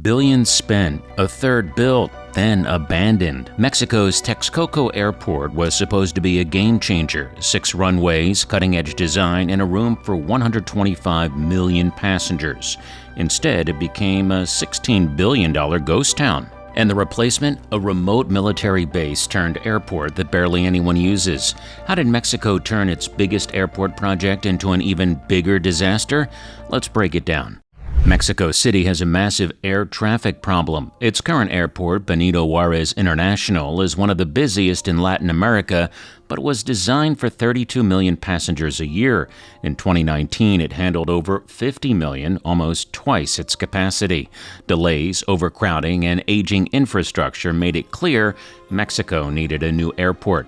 Billions spent, a third built, then abandoned. Mexico's Texcoco Airport was supposed to be a game changer. 6 runways, cutting-edge design, and a room for 125 million passengers. Instead, it became a $16 billion ghost town. And the replacement? A remote military base turned airport that barely anyone uses. How did Mexico turn its biggest airport project into an even bigger disaster? Let's break it down. Mexico City has a massive air traffic problem. Its current airport, Benito Juárez International, is one of the busiest in Latin America, but was designed for 32 million passengers a year. In 2019, it handled over 50 million, almost twice its capacity. Delays, overcrowding, and aging infrastructure made it clear Mexico needed a new airport.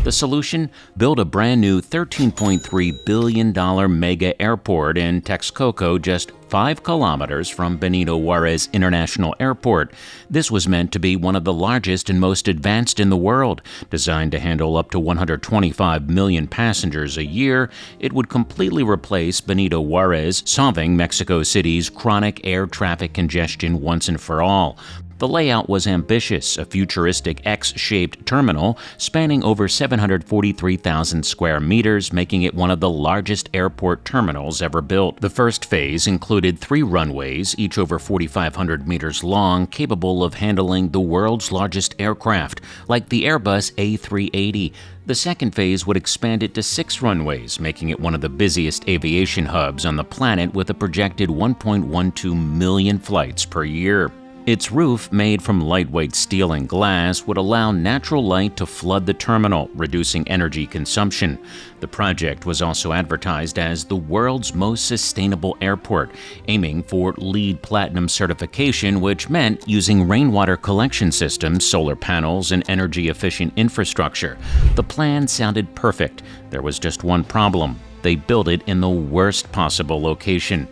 The solution? Build a brand new $13.3 billion mega airport in Texcoco, just 5 kilometers from Benito Juárez International Airport. This was meant to be one of the largest and most advanced in the world. Designed to handle up to 125 million passengers a year, it would completely replace Benito Juárez, solving Mexico City's chronic air traffic congestion once and for all. The layout was ambitious, a futuristic X-shaped terminal spanning over 743,000 square meters, making it one of the largest airport terminals ever built. The first phase included 3 runways, each over 4,500 meters long, capable of handling the world's largest aircraft, like the Airbus A380. The second phase would expand it to 6 runways, making it one of the busiest aviation hubs on the planet with a projected 1.12 million flights per year. Its roof, made from lightweight steel and glass, would allow natural light to flood the terminal, reducing energy consumption. The project was also advertised as the world's most sustainable airport, aiming for LEED Platinum certification, which meant using rainwater collection systems, solar panels, and energy-efficient infrastructure. The plan sounded perfect. There was just one problem. They built it in the worst possible location.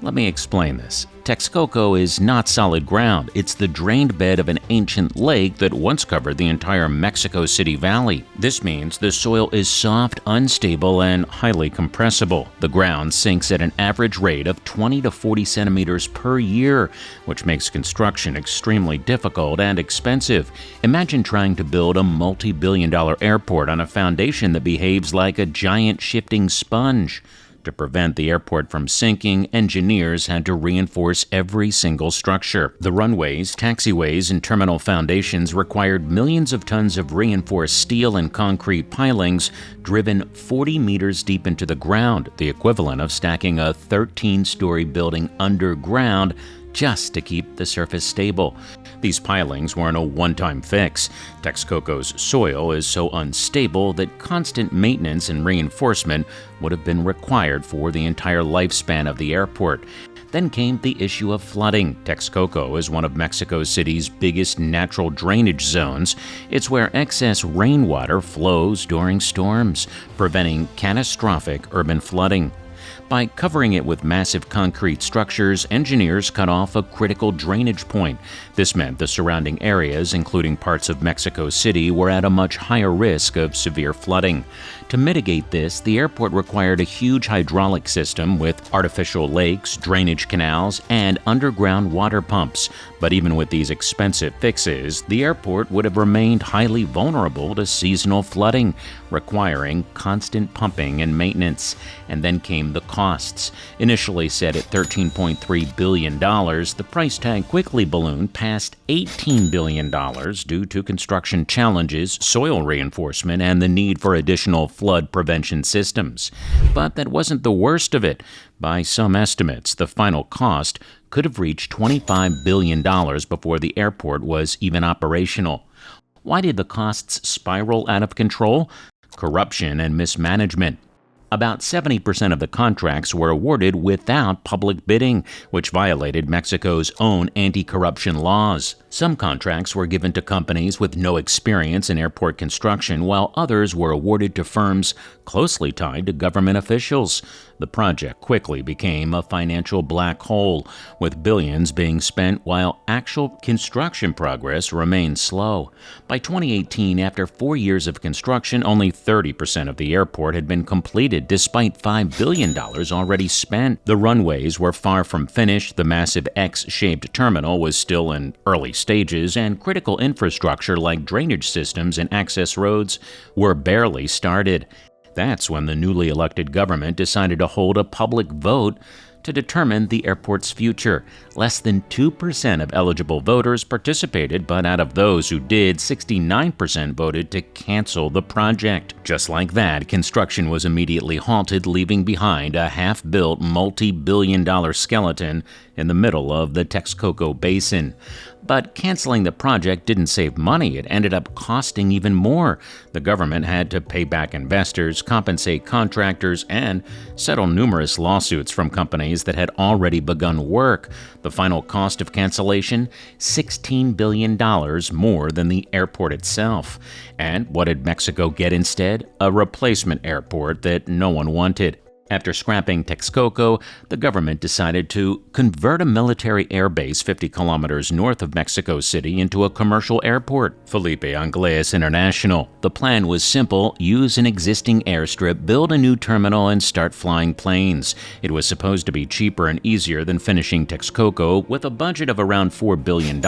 Let me explain this. Texcoco is not solid ground. It's the drained bed of an ancient lake that once covered the entire Mexico City Valley. This means the soil is soft, unstable, and highly compressible. The ground sinks at an average rate of 20 to 40 centimeters per year, which makes construction extremely difficult and expensive. Imagine trying to build a multi-billion-dollar airport on a foundation that behaves like a giant shifting sponge. To prevent the airport from sinking, engineers had to reinforce every single structure. The runways, taxiways, and terminal foundations required millions of tons of reinforced steel and concrete pilings driven 40 meters deep into the ground, the equivalent of stacking a 13-story building underground just to keep the surface stable. These pilings weren't a one-time fix. Texcoco's soil is so unstable that constant maintenance and reinforcement would have been required for the entire lifespan of the airport. Then came the issue of flooding. Texcoco is one of Mexico City's biggest natural drainage zones. It's where excess rainwater flows during storms, preventing catastrophic urban flooding. By covering it with massive concrete structures, engineers cut off a critical drainage point. This meant the surrounding areas, including parts of Mexico City, were at a much higher risk of severe flooding. To mitigate this, the airport required a huge hydraulic system with artificial lakes, drainage canals, and underground water pumps. But even with these expensive fixes, the airport would have remained highly vulnerable to seasonal flooding, requiring constant pumping and maintenance. And then came the costs. Initially set at $13.3 billion, the price tag quickly ballooned past $18 billion due to construction challenges, soil reinforcement, and the need for additional flood prevention systems. But that wasn't the worst of it. By some estimates, the final cost could have reached $25 billion before the airport was even operational. Why did the costs spiral out of control? Corruption and mismanagement. About 70% of the contracts were awarded without public bidding, which violated Mexico's own anti-corruption laws. Some contracts were given to companies with no experience in airport construction, while others were awarded to firms closely tied to government officials. The project quickly became a financial black hole, with billions being spent while actual construction progress remained slow. By 2018, after 4 years of construction, only 30% of the airport had been completed, despite $5 billion already spent. The runways were far from finished, the massive X-shaped terminal was still in early stages, and critical infrastructure like drainage systems and access roads were barely started. That's when the newly elected government decided to hold a public vote to determine the airport's future. Less than 2% of eligible voters participated, but out of those who did, 69% voted to cancel the project. Just like that, construction was immediately halted, leaving behind a half-built, multi-billion-dollar skeleton in the middle of the Texcoco Basin. But canceling the project didn't save money. It ended up costing even more. The government had to pay back investors, compensate contractors, and settle numerous lawsuits from companies that had already begun work. The final cost of cancellation, $16 billion more than the airport itself. And what did Mexico get instead? A replacement airport that no one wanted. After scrapping Texcoco, the government decided to convert a military airbase 50 kilometers north of Mexico City into a commercial airport, Felipe Ángeles International. The plan was simple: use an existing airstrip, build a new terminal, and start flying planes. It was supposed to be cheaper and easier than finishing Texcoco, with a budget of around $4 billion,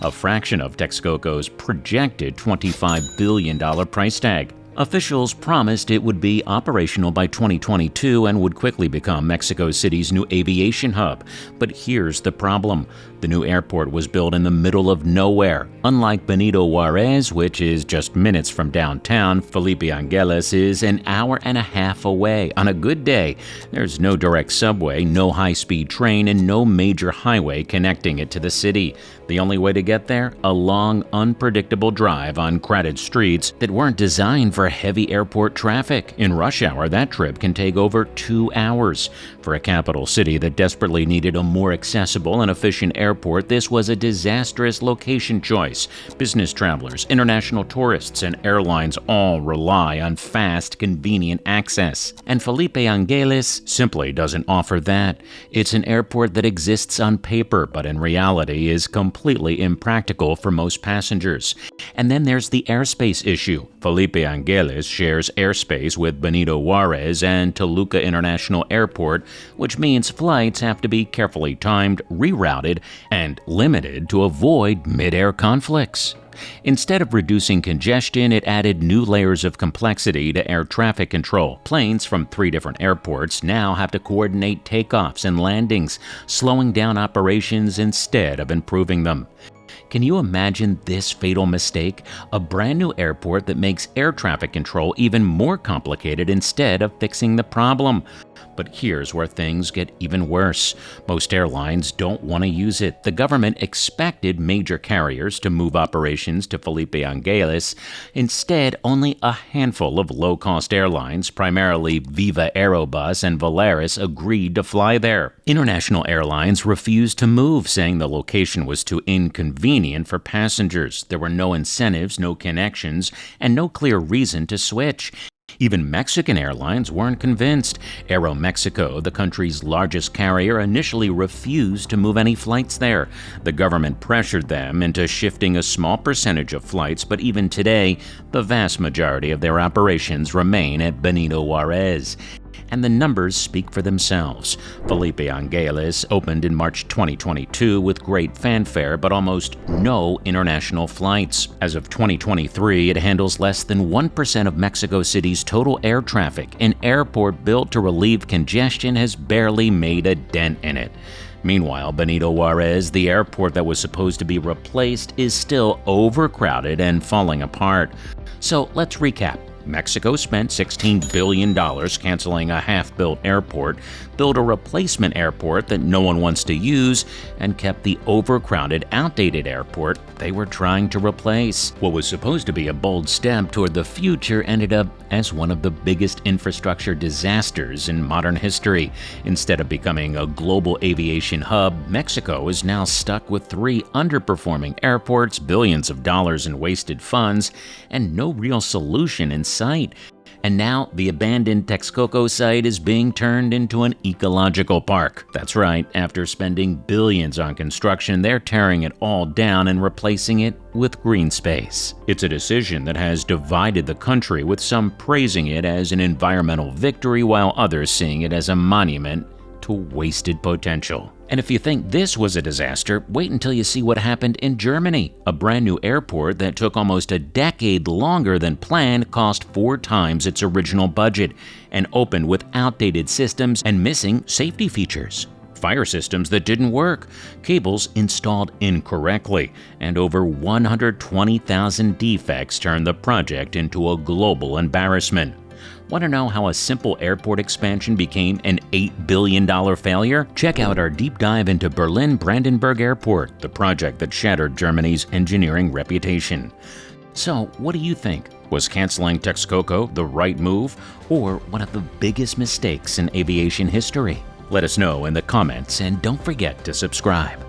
a fraction of Texcoco's projected $25 billion price tag. Officials promised it would be operational by 2022 and would quickly become Mexico City's new aviation hub. But here's the problem. The new airport was built in the middle of nowhere. Unlike Benito Juárez, which is just minutes from downtown, Felipe Ángeles is an hour and a half away. On a good day, there's no direct subway, no high-speed train, and no major highway connecting it to the city. The only way to get there? A long, unpredictable drive on crowded streets that weren't designed for heavy airport traffic. In rush hour, that trip can take over 2 hours. For a capital city that desperately needed a more accessible and efficient airport, this was a disastrous location choice. Business travelers, international tourists, and airlines all rely on fast, convenient access. And Felipe Ángeles simply doesn't offer that. It's an airport that exists on paper, but in reality is completely impractical for most passengers. And then there's the airspace issue. Felipe Ángeles shares airspace with Benito Juárez and Toluca International Airport, which means flights have to be carefully timed, rerouted, and limited to avoid mid-air conflicts. Instead of reducing congestion, it added new layers of complexity to air traffic control. Planes from 3 different airports now have to coordinate takeoffs and landings, slowing down operations instead of improving them. Can you imagine this fatal mistake? A brand new airport that makes air traffic control even more complicated instead of fixing the problem. But here's where things get even worse. Most airlines don't want to use it. The government expected major carriers to move operations to Felipe Ángeles. Instead, only a handful of low-cost airlines, primarily Viva Aerobus and Volaris, agreed to fly there. International airlines refused to move, saying the location was too inconvenient for passengers. There were no incentives, no connections, and no clear reason to switch. Even Mexican airlines weren't convinced. Aeromexico, the country's largest carrier, initially refused to move any flights there. The government pressured them into shifting a small percentage of flights, but even today, the vast majority of their operations remain at Benito Juárez. And the numbers speak for themselves. Felipe Ángeles opened in March 2022 with great fanfare, but almost no international flights. As of 2023, it handles less than 1% of Mexico City's total air traffic. An airport built to relieve congestion has barely made a dent in it. Meanwhile, Benito Juárez, the airport that was supposed to be replaced, is still overcrowded and falling apart. So let's recap. Mexico spent $16 billion canceling a half-built airport, built a replacement airport that no one wants to use, and kept the overcrowded, outdated airport they were trying to replace. What was supposed to be a bold step toward the future ended up as one of the biggest infrastructure disasters in modern history. Instead of becoming a global aviation hub, Mexico is now stuck with 3 underperforming airports, billions of dollars in wasted funds, and no real solution in sight. And now, the abandoned Texcoco site is being turned into an ecological park. That's right, after spending billions on construction, they're tearing it all down and replacing it with green space. It's a decision that has divided the country, with some praising it as an environmental victory while others seeing it as a monument to wasted potential. And if you think this was a disaster, wait until you see what happened in Germany. A brand new airport that took almost a decade longer than planned cost 4 times its original budget and opened with outdated systems and missing safety features. Fire systems that didn't work, cables installed incorrectly, and over 120,000 defects turned the project into a global embarrassment. Want to know how a simple airport expansion became an $8 billion failure? Check out our deep dive into Berlin-Brandenburg Airport, the project that shattered Germany's engineering reputation. So, what do you think? Was canceling Texcoco the right move, or one of the biggest mistakes in aviation history? Let us know in the comments, and don't forget to subscribe.